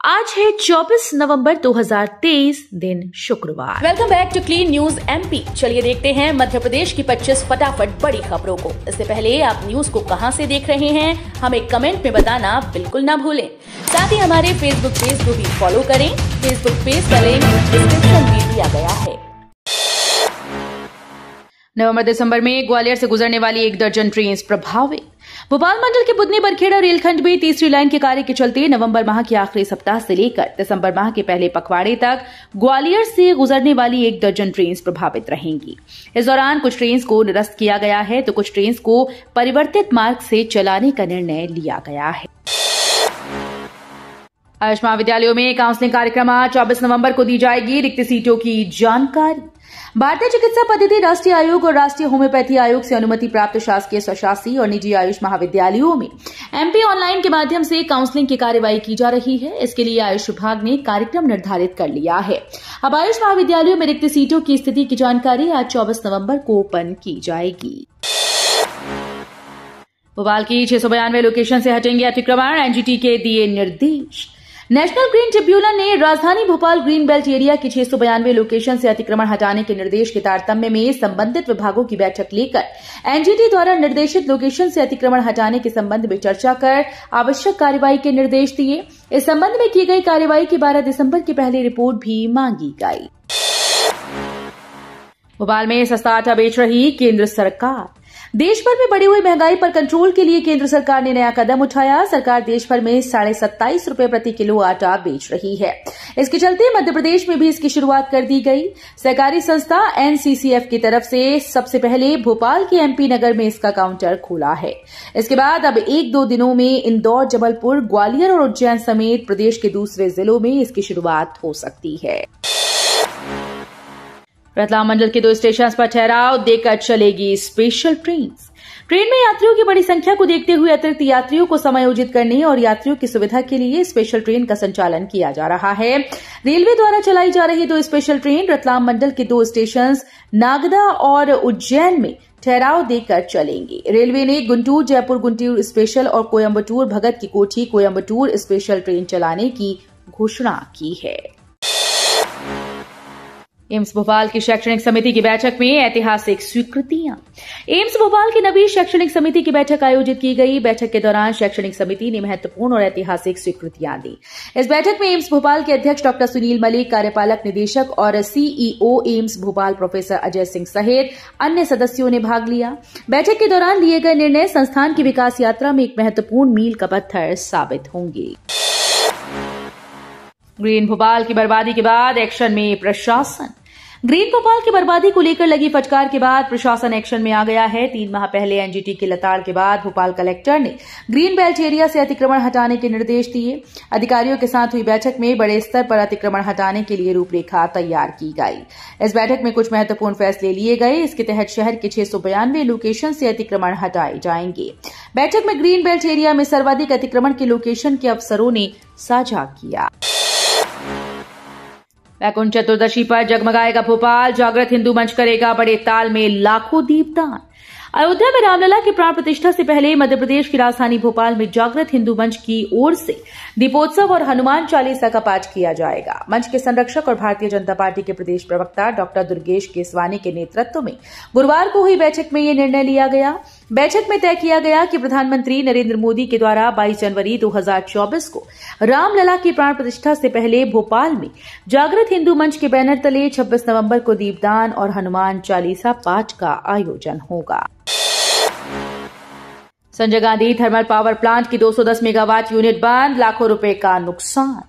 आज है 24 नवंबर 2023, दिन शुक्रवार। Welcome back to clean news MP. चलिए देखते हैं मध्य प्रदेश की 25 फटाफट बड़ी खबरों को। इससे पहले आप न्यूज को कहां से देख रहे हैं, हमें कमेंट में बताना बिल्कुल ना भूलें। साथ ही हमारे फेसबुक पेज को भी फॉलो करें। फेसबुक पेज का लिंक डिस्क्रिप्शन में दिया गया है। नवंबर दिसंबर में ग्वालियर से गुजरने वाली 1 दर्जन ट्रेन प्रभावित। भोपाल मंडल के बुधनी बरखेड़ा रेलखंड में तीसरी लाइन के कार्य के चलते नवंबर माह के आखिरी सप्ताह से लेकर दिसंबर माह के पहले पखवाड़े तक ग्वालियर से गुजरने वाली 1 दर्जन ट्रेन प्रभावित रहेंगी। इस दौरान कुछ ट्रेन को निरस्त किया गया है तो कुछ ट्रेन को परिवर्तित मार्ग से चलाने का निर्णय लिया गया है। आयुष महाविद्यालयों में काउंसलिंग कार्यक्रम आज 24 नवंबर को दी जाएगी। रिक्त सीटों की जानकारी। भारतीय चिकित्सा पद्धति राष्ट्रीय आयोग और राष्ट्रीय होम्योपैथी आयोग से अनुमति प्राप्त शासकीय, स्वशासी और निजी आयुष महाविद्यालयों में एमपी ऑनलाइन के माध्यम से काउंसलिंग की कार्यवाही की जा रही है। इसके लिए आयुष विभाग ने कार्यक्रम निर्धारित कर लिया है। अब आयुष महाविद्यालयों में रिक्त सीटों की स्थिति की जानकारी आज 24 नवंबर को ओपन की जाएगी। भोपाल की 692 लोकेशन से हटेंगे अतिक्रमण, एनजीटी के दिए निर्देश। नेशनल ग्रीन ट्रिब्यूनल ने राजधानी भोपाल ग्रीन बेल्ट एरिया की 692 लोकेशन से अतिक्रमण हटाने के निर्देश के तारतम्य में संबंधित विभागों की बैठक लेकर एनजीटी द्वारा निर्देशित लोकेशन से अतिक्रमण हटाने के संबंध में चर्चा कर आवश्यक कार्रवाई के निर्देश दिए। इस संबंध में की गई कार्रवाई की 12 दिसंबर की पहली रिपोर्ट भी मांगी गई। भोपाल में सस्ता आटा बेच रही केंद्र सरकार। देश भर में बढ़ी हुई महंगाई पर कंट्रोल के लिए केंद्र सरकार ने नया कदम उठाया। सरकार देश भर में 27.5 रुपए प्रति किलो आटा बेच रही है। इसके चलते मध्य प्रदेश में भी इसकी शुरुआत कर दी गई। सहकारी संस्था एनसीसीएफ की तरफ से सबसे पहले भोपाल के एमपी नगर में इसका काउंटर खोला है। इसके बाद अब 1-2 दिनों में इंदौर, जबलपुर, ग्वालियर और उज्जैन समेत प्रदेश के दूसरे जिलों में इसकी शुरुआत हो सकती है। रतलाम मंडल के 2 स्टेशन पर ठहराव देकर चलेगी स्पेशल ट्रेन। ट्रेन में यात्रियों की बड़ी संख्या को देखते हुए अतिरिक्त यात्रियों को समायोजित करने और यात्रियों की सुविधा के लिए स्पेशल ट्रेन का संचालन किया जा रहा है। रेलवे द्वारा चलाई जा रही 2 स्पेशल ट्रेन रतलाम मंडल के 2 स्टेशन नागदा और उज्जैन में ठहराव देकर चलेंगी। रेलवे ने गुंटूर जयपुर गुंटूर स्पेशल और कोयम्बटूर भगत की कोठी कोयम्बटूर स्पेशल ट्रेन चलाने की घोषणा की है। एम्स भोपाल की शैक्षणिक समिति की बैठक में ऐतिहासिक स्वीकृतियां। एम्स भोपाल की नवी शैक्षणिक समिति की बैठक आयोजित की गई। बैठक के दौरान शैक्षणिक समिति ने महत्वपूर्ण और ऐतिहासिक स्वीकृतियां दी। इस बैठक में एम्स भोपाल के अध्यक्ष डॉक्टर सुनील मलिक, कार्यपालक निदेशक और CEO AIIMS Bhopal professor Ajay Singh सहित अन्य सदस्यों ने भाग लिया। बैठक के दौरान लिए गए निर्णय संस्थान की विकास यात्रा में एक महत्वपूर्ण मील का पत्थर साबित होंगे। ग्रीन भोपाल की बर्बादी के बाद एक्शन में प्रशासन। ग्रीन भोपाल की बर्बादी को लेकर लगी फटकार के बाद प्रशासन एक्शन में आ गया है। 3 माह पहले एनजीटी की लताड़ के बाद भोपाल कलेक्टर ने ग्रीन बेल्ट एरिया से अतिक्रमण हटाने के निर्देश दिए। अधिकारियों के साथ हुई बैठक में बड़े स्तर पर अतिक्रमण हटाने के लिए रूपरेखा तैयार की गई। इस बैठक में कुछ महत्वपूर्ण फैसले लिए गए। इसके तहत शहर के 692 लोकेशन से अतिक्रमण हटाए जाएंगे। बैठक में ग्रीन बेल्ट एरिया में सर्वाधिक अतिक्रमण के लोकेशन के अफसरों ने साझा किया। वैकुंठ चतुर्दशी पर जगमगाएगा भोपाल, जागृत हिंदू मंच करेगा बड़े ताल में लाखों दीपदान। अयोध्या में रामलला की प्राण प्रतिष्ठा से पहले मध्य प्रदेश की राजधानी भोपाल में जागृत हिंदू मंच की ओर से दीपोत्सव और हनुमान चालीसा का पाठ किया जाएगा। मंच के संरक्षक और भारतीय जनता पार्टी के प्रदेश प्रवक्ता डॉक्टर दुर्गेश केसवानी के नेतृत्व में गुरुवार को हुई बैठक में यह निर्णय लिया गया। बैठक में तय किया गया कि प्रधानमंत्री नरेंद्र मोदी के द्वारा 22 जनवरी 2024 को रामलला की प्राण प्रतिष्ठा से पहले भोपाल में जागृत हिंदू मंच के बैनर तले 26 नवंबर को दीपदान और हनुमान चालीसा पाठ का आयोजन होगा। Sanjay Gandhi thermal power plant की 210 मेगावाट यूनिट बंद, लाखों रुपए का नुकसान।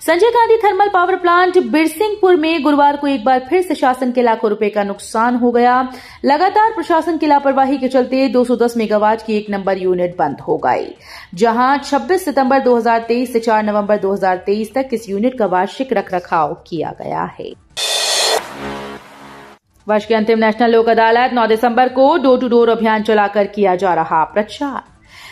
Sanjay Gandhi thermal power plant Birsinghpur में गुरुवार को एक बार फिर से शासन के लाखों रुपए का नुकसान हो गया। लगातार प्रशासन की लापरवाही के चलते 210 मेगावाट की 1 नंबर यूनिट बंद हो गई, जहां 26 सितंबर 2023 से 4 नवंबर 2023 तक इस यूनिट का वार्षिक रखरखाव किया गया है। वर्ष की अंतिम नेशनल लोक अदालत 9 दिसंबर को डोर टू डोर अभियान चलाकर किया जा रहा प्रचार।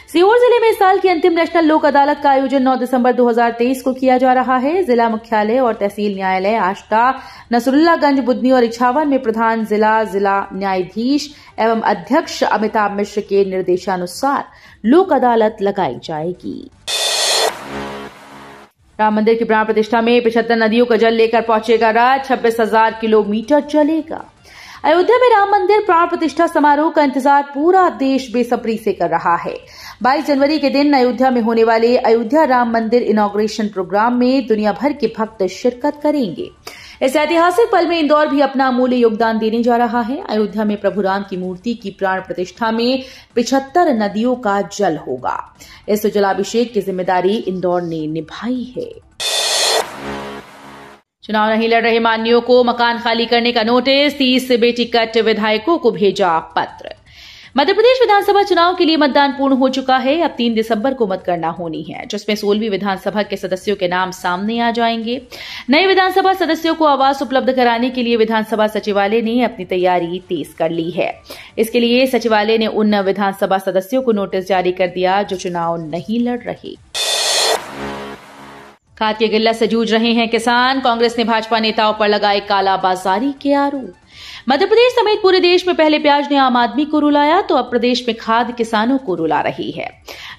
सीहोर जिले में इस साल की अंतिम नेशनल लोक अदालत का आयोजन 9 दिसंबर 2023 को किया जा रहा है। जिला मुख्यालय और तहसील न्यायालय आष्टा, नसरुल्लागंज, बुधनी और इछावर में प्रधान जिला न्यायाधीश एवं अध्यक्ष अमिताभ मिश्र के निर्देशानुसार लोक अदालत लगाई जाएगी। राम मंदिर की प्राण प्रतिष्ठा में 75 नदियों का जल लेकर पहुंचेगा रथ, 26,000 किलोमीटर चलेगा। अयोध्या में राम मंदिर प्राण प्रतिष्ठा समारोह का इंतजार पूरा देश बेसब्री से कर रहा है। 22 जनवरी के दिन अयोध्या में होने वाले अयोध्या राम मंदिर इनॉग्रेशन प्रोग्राम में दुनिया भर के भक्त शिरकत करेंगे। इस ऐतिहासिक पल में इंदौर भी अपना अमूल्य योगदान देने जा रहा है। अयोध्या में प्रभु राम की मूर्ति की प्राण प्रतिष्ठा में 75 नदियों का जल होगा। इस जलाभिषेक की जिम्मेदारी इंदौर ने निभाई है। चुनाव नहीं लड़ रहे मान्यों को मकान खाली करने का नोटिस, 30 बेटी कट विधायकों को भेजा पत्र। मध्य प्रदेश विधानसभा चुनाव के लिए मतदान पूर्ण हो चुका है। अब 3 दिसंबर को मतगणना होनी है, जिसमें 16वीं विधानसभा के सदस्यों के नाम सामने आ जाएंगे। नए विधानसभा सदस्यों को आवास उपलब्ध कराने के लिए विधानसभा सचिवालय ने अपनी तैयारी तेज कर ली है। इसके लिए सचिवालय ने उन विधानसभा सदस्यों को नोटिस जारी कर दिया जो चुनाव नहीं लड़ रहे। खाद की किल्लत से जूझ रहे हैं किसान, कांग्रेस ने भाजपा नेताओं पर लगाए कालाबाजारी के आरोप। मध्य प्रदेश समेत पूरे देश में पहले प्याज ने आम आदमी को रुलाया, तो अब प्रदेश में खाद किसानों को रुला रही है।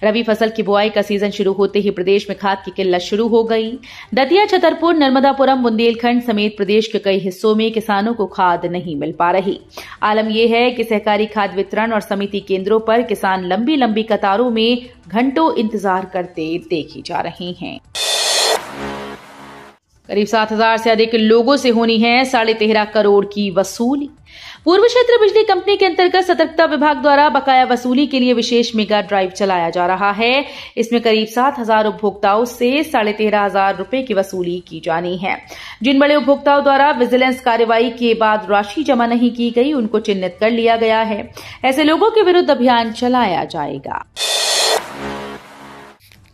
रबी फसल की बुआई का सीजन शुरू होते ही प्रदेश में खाद की किल्लत शुरू हो गई। दतिया, छतरपुर, नर्मदापुरम, बुंदेलखंड समेत प्रदेश के कई हिस्सों में किसानों को खाद नहीं मिल पा रही। आलम यह है कि सहकारी खाद वितरण और समिति केंद्रों पर किसान लंबी लंबी कतारों में घंटों इंतजार करते देखे जा रहे हैं। करीब 7,000 से अधिक लोगों से होनी है 13.5 करोड़ की वसूली। पूर्व क्षेत्र बिजली कंपनी के अंतर्गत सतर्कता विभाग द्वारा बकाया वसूली के लिए विशेष मेगा ड्राइव चलाया जा रहा है। इसमें करीब 7,000 उपभोक्ताओं से 13,500 रुपए की वसूली की जानी है। जिन बड़े उपभोक्ताओं द्वारा विजिलेंस कार्रवाई के बाद राशि जमा नहीं की गई, उनको चिन्हित कर लिया गया है। ऐसे लोगों के विरुद्ध अभियान चलाया जाएगा।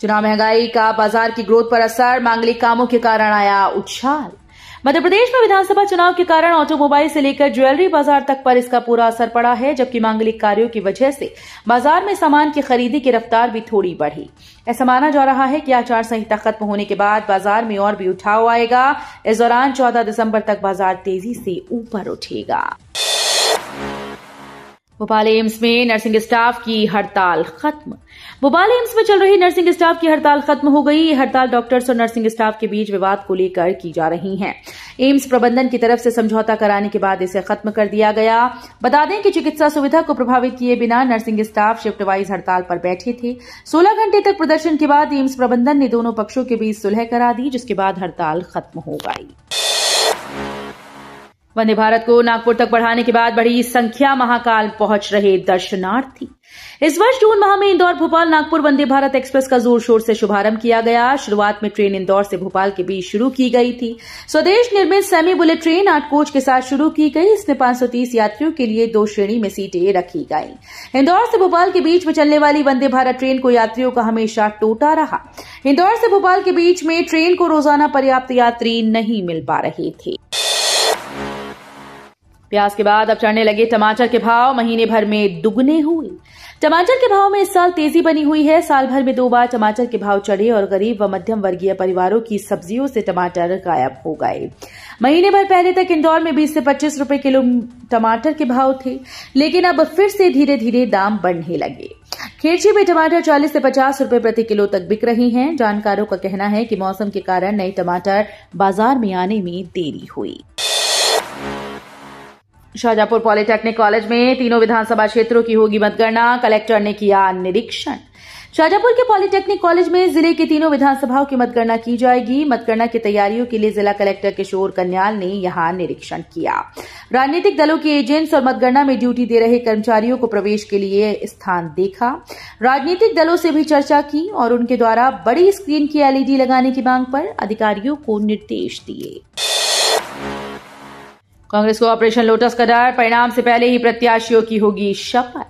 चुनाव महंगाई का बाजार की ग्रोथ पर असर, मांगलिक कामों के कारण आया उछाल। मध्य प्रदेश में विधानसभा चुनाव के कारण ऑटोमोबाइल से लेकर ज्वेलरी बाजार तक पर इसका पूरा असर पड़ा है, जबकि मांगलिक कार्यों की वजह से बाजार में सामान की खरीदी की रफ्तार भी थोड़ी बढ़ी। ऐसा माना जा रहा है कि आचार संहिता खत्म होने के बाद बाजार में और भी उठाव आएगा। इस दौरान 14 दिसंबर तक बाजार तेजी से ऊपर उठेगा। भोपाल एम्स में नर्सिंग स्टाफ की हड़ताल खत्म। भोपाल एम्स में चल रही नर्सिंग स्टाफ की हड़ताल खत्म हो गई। ये हड़ताल डॉक्टर्स और नर्सिंग स्टाफ के बीच विवाद को लेकर की जा रही है। एम्स प्रबंधन की तरफ से समझौता कराने के बाद इसे खत्म कर दिया गया। बता दें कि चिकित्सा सुविधा को प्रभावित किए बिना नर्सिंग स्टाफ शिफ्ट वाइज हड़ताल पर बैठे थे। 16 घंटे तक प्रदर्शन के बाद एम्स प्रबंधन ने दोनों पक्षों के बीच सुलह करा दी, जिसके बाद हड़ताल खत्म हो गई। वंदे भारत को नागपुर तक बढ़ाने के बाद बड़ी संख्या महाकाल पहुंच रहे दर्शनार्थी। इस वर्ष जून माह में इंदौर भोपाल नागपुर वंदे भारत एक्सप्रेस का जोर शोर से शुभारंभ किया गया। शुरुआत में ट्रेन इंदौर से भोपाल के बीच शुरू की गई थी। स्वदेश निर्मित सेमी बुलेट ट्रेन 8 कोच के साथ शुरू की गई। इसमें 530 यात्रियों के लिए 2 श्रेणी में सीटें रखी गई। इंदौर से भोपाल के बीच में चलने वाली वंदे भारत ट्रेन को यात्रियों का हमेशा टोटा रहा। इंदौर से भोपाल के बीच में ट्रेन को रोजाना पर्याप्त यात्री नहीं मिल पा रहे थे। प्याज के बाद अब चढ़ने लगे टमाटर के भाव, महीने भर में दुगने हुए। टमाटर के भाव में इस साल तेजी बनी हुई है। साल भर में 2 बार टमाटर के भाव चढ़े और गरीब व मध्यम वर्गीय परिवारों की सब्जियों से टमाटर गायब हो गए। महीने भर पहले तक इंदौर में 20 से 25 रुपए किलो टमाटर के भाव थे, लेकिन अब फिर से धीरे धीरे दाम बढ़ने लगे। खेरची में टमाटर 40 से 50 रुपए प्रति किलो तक बिक रहे हैं। जानकारों का कहना है कि मौसम के कारण नए टमाटर बाजार में आने में देरी हुई। शाहजहांपुर पॉलिटेक्निक कॉलेज में तीनों विधानसभा क्षेत्रों की होगी मतगणना, कलेक्टर ने किया निरीक्षण। शाहजहांपुर के पॉलिटेक्निक कॉलेज में जिले के तीनों विधानसभाओं की मतगणना की जाएगी। मतगणना की तैयारियों के लिए जिला कलेक्टर किशोर कन्याल ने यहां निरीक्षण किया। राजनीतिक दलों के एजेंट्स और मतगणना में ड्यूटी दे रहे कर्मचारियों को प्रवेश के लिए स्थान देखा। राजनीतिक दलों से भी चर्चा की और उनके द्वारा बड़ी स्क्रीन की एलईडी लगाने की मांग पर अधिकारियों को निर्देश दिए। कांग्रेस को ऑपरेशन लोटस का डर, परिणाम से पहले ही प्रत्याशियों की होगी शपथ।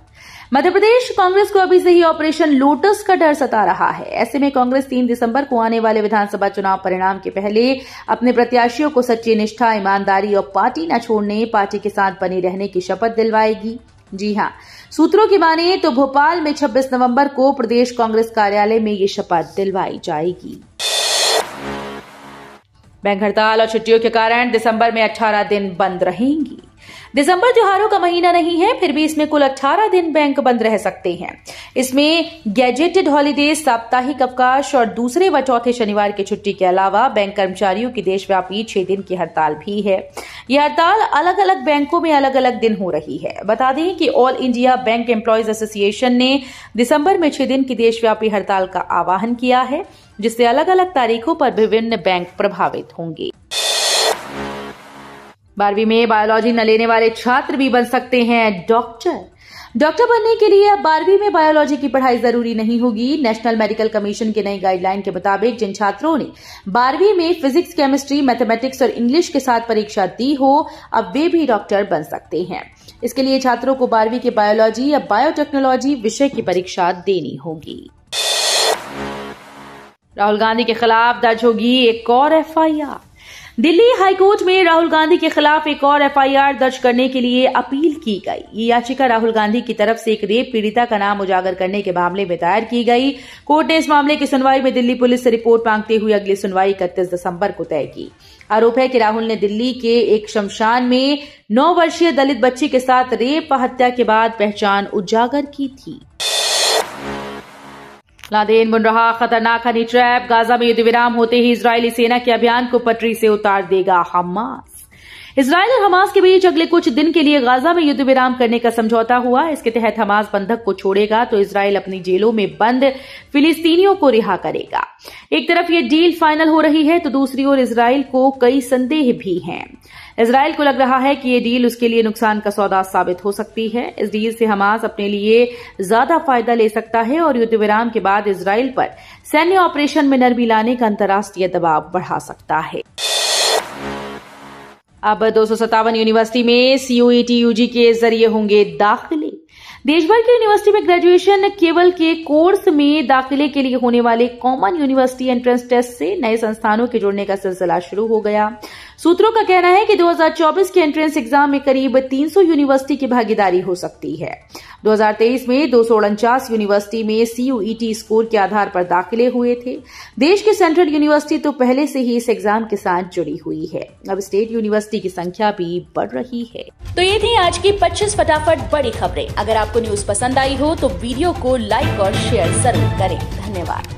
मध्य प्रदेश कांग्रेस को अभी से ही ऑपरेशन लोटस का डर सता रहा है। ऐसे में कांग्रेस 3 दिसंबर को आने वाले विधानसभा चुनाव परिणाम के पहले अपने प्रत्याशियों को सच्ची निष्ठा, ईमानदारी और पार्टी न छोड़ने, पार्टी के साथ बने रहने की शपथ दिलवाएगी। जी हां, सूत्रों की माने तो भोपाल में 26 नवंबर को प्रदेश कांग्रेस कार्यालय में ये शपथ दिलवाई जाएगी। बैंक हड़ताल और छुट्टियों के कारण दिसंबर में 18 दिन बंद रहेंगी। दिसंबर त्योहारों का महीना नहीं है, फिर भी इसमें कुल 18 दिन बैंक बंद रह सकते हैं। इसमें गैजेटेड हॉलीडे, साप्ताहिक अवकाश और दूसरे व चौथे शनिवार की छुट्टी के अलावा बैंक कर्मचारियों की देशव्यापी 6 दिन की हड़ताल भी है। यह हड़ताल अलग अलग बैंकों में अलग अलग दिन हो रही है। बता दें कि all India bank employees association ने दिसंबर में 6 दिन की देशव्यापी हड़ताल का आह्वान किया है, जिससे अलग अलग तारीखों पर विभिन्न बैंक प्रभावित होंगे। 12वीं में बायोलॉजी न लेने वाले छात्र भी बन सकते हैं डॉक्टर बनने के लिए अब 12वीं में बायोलॉजी की पढ़ाई जरूरी नहीं होगी। नेशनल मेडिकल कमीशन की नई गाइडलाइन के मुताबिक जिन छात्रों ने 12वीं में फिजिक्स, केमिस्ट्री, मैथमेटिक्स और इंग्लिश के साथ परीक्षा दी हो, अब वे भी डॉक्टर बन सकते हैं। इसके लिए छात्रों को 12वीं के बायोलॉजी या बायोटेक्नोलॉजी विषय की परीक्षा देनी होगी। राहुल गांधी के खिलाफ दर्ज होगी एक और एफआईआर। दिल्ली हाईकोर्ट में राहुल गांधी के खिलाफ एक और एफआईआर दर्ज करने के लिए अपील की गई। ये याचिका राहुल गांधी की तरफ से एक रेप पीड़िता का नाम उजागर करने के मामले में दायर की गई। कोर्ट ने इस मामले की सुनवाई में दिल्ली पुलिस से रिपोर्ट मांगते हुए अगली सुनवाई 31 दिसंबर को तय की। आरोप है कि राहुल ने दिल्ली के एक शमशान में 9 वर्षीय दलित बच्ची के साथ रेप व हत्या के बाद पहचान उजागर की थी। लादेन बुन रहा खतरनाक हनी ट्रैप। गाजा में युद्ध विराम होते ही इजरायली सेना के अभियान को पटरी से उतार देगा हमास। इजरायल और हमास के बीच अगले कुछ दिन के लिए गाजा में युद्ध विराम करने का समझौता हुआ। इसके तहत हमास बंधक को छोड़ेगा तो इजरायल अपनी जेलों में बंद फिलिस्तीनियों को रिहा करेगा। एक तरफ ये डील फाइनल हो रही है तो दूसरी ओर इजरायल को कई संदेह भी हैं। इजरायल को लग रहा है कि ये डील उसके लिए नुकसान का सौदा साबित हो सकती है। इस डील से हमास अपने लिए ज्यादा फायदा ले सकता है और युद्ध विराम के बाद इजरायल पर सैन्य ऑपरेशन में नरमी लाने का अंतर्राष्ट्रीय दबाव बढ़ा सकता है। अब 257 यूनिवर्सिटी में CUET UG के जरिए होंगे दाखिले। देश भर की यूनिवर्सिटी में ग्रेजुएशन केवल के कोर्स में दाखिले के लिए होने वाले कॉमन यूनिवर्सिटी एंट्रेंस टेस्ट से नए संस्थानों के जुड़ने का सिलसिला शुरू हो गया। सूत्रों का कहना है कि 2024 के एंट्रेंस एग्जाम में करीब 300 यूनिवर्सिटी की भागीदारी हो सकती है। 2023 में 249 यूनिवर्सिटी में CUET स्कोर के आधार पर दाखिले हुए थे। देश की सेंट्रल यूनिवर्सिटी तो पहले से ही इस एग्जाम के साथ जुड़ी हुई है। अब स्टेट यूनिवर्सिटी की संख्या भी बढ़ रही है। तो ये थी आज की 25 फटाफट बड़ी खबरें। अगर आपको न्यूज पसंद आई हो तो वीडियो को लाइक और शेयर जरूर करें। धन्यवाद।